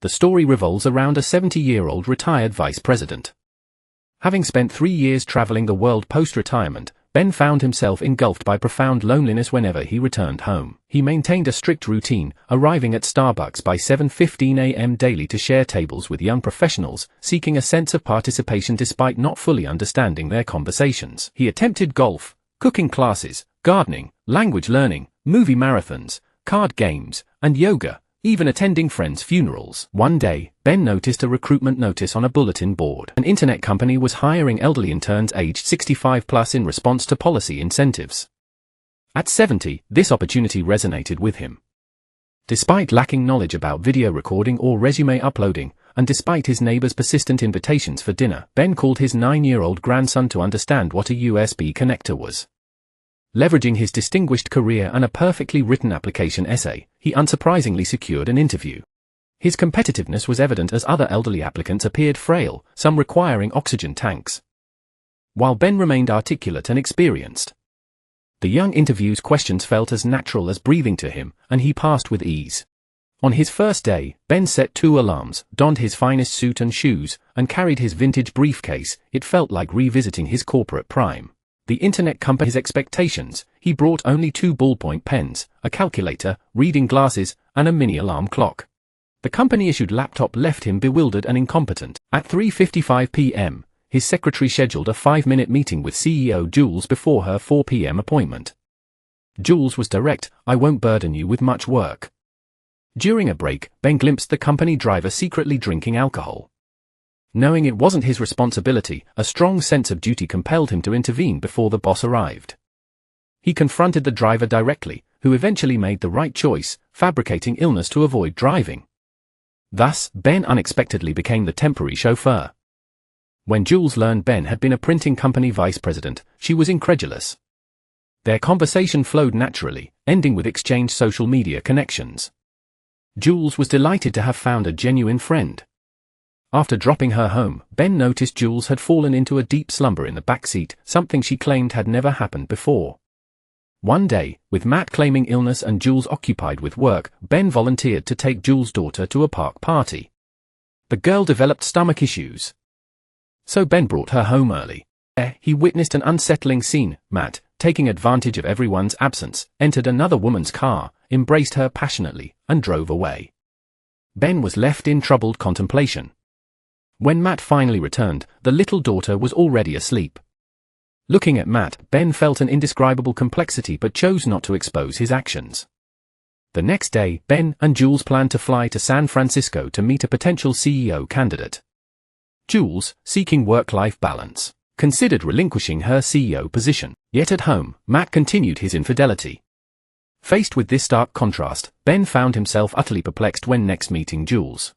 The story revolves around a 70-year-old retired vice president. Having spent 3 years traveling the world post-retirement, Ben found himself engulfed by profound loneliness whenever he returned home. He maintained a strict routine, arriving at Starbucks by 7:15 a.m. daily to share tables with young professionals, seeking a sense of participation despite not fully understanding their conversations. He attempted golf, cooking classes, gardening, language learning, movie marathons, card games, and yoga, even attending friends' funerals. One day, Ben noticed a recruitment notice on a bulletin board. An internet company was hiring elderly interns aged 65 plus in response to policy incentives. At 70, this opportunity resonated with him. Despite lacking knowledge about video recording or resume uploading, and despite his neighbor's persistent invitations for dinner, Ben called his 9-year-old grandson to understand what a USB connector was. Leveraging his distinguished career and a perfectly written application essay, he unsurprisingly secured an interview. His competitiveness was evident as other elderly applicants appeared frail, some requiring oxygen tanks, while Ben remained articulate and experienced. The young interview's questions felt as natural as breathing to him, and he passed with ease. On his first day, Ben set 2 alarms, donned his finest suit and shoes, and carried his vintage briefcase. It felt like revisiting his corporate prime. The internet company's expectations, he brought only 2 ballpoint pens, a calculator, reading glasses, and a mini alarm clock. The company-issued laptop left him bewildered and incompetent. At 3:55 p.m., his secretary scheduled a 5-minute meeting with CEO Jules before her 4 p.m. appointment. Jules was direct, "I won't burden you with much work." During a break, Ben glimpsed the company driver secretly drinking alcohol. Knowing it wasn't his responsibility, a strong sense of duty compelled him to intervene before the boss arrived. He confronted the driver directly, who eventually made the right choice, fabricating illness to avoid driving. Thus, Ben unexpectedly became the temporary chauffeur. When Jules learned Ben had been a printing company vice president, she was incredulous. Their conversation flowed naturally, ending with exchanged social media connections. Jules was delighted to have found a genuine friend. After dropping her home, Ben noticed Jules had fallen into a deep slumber in the back seat, something she claimed had never happened before. One day, with Matt claiming illness and Jules occupied with work, Ben volunteered to take Jules' daughter to a park party. The girl developed stomach issues, so Ben brought her home early. There, he witnessed an unsettling scene. Matt, taking advantage of everyone's absence, entered another woman's car, embraced her passionately, and drove away. Ben was left in troubled contemplation. When Matt finally returned, the little daughter was already asleep. Looking at Matt, Ben felt an indescribable complexity but chose not to expose his actions. The next day, Ben and Jules planned to fly to San Francisco to meet a potential CEO candidate. Jules, seeking work-life balance, considered relinquishing her CEO position. Yet at home, Matt continued his infidelity. Faced with this stark contrast, Ben found himself utterly perplexed when next meeting Jules.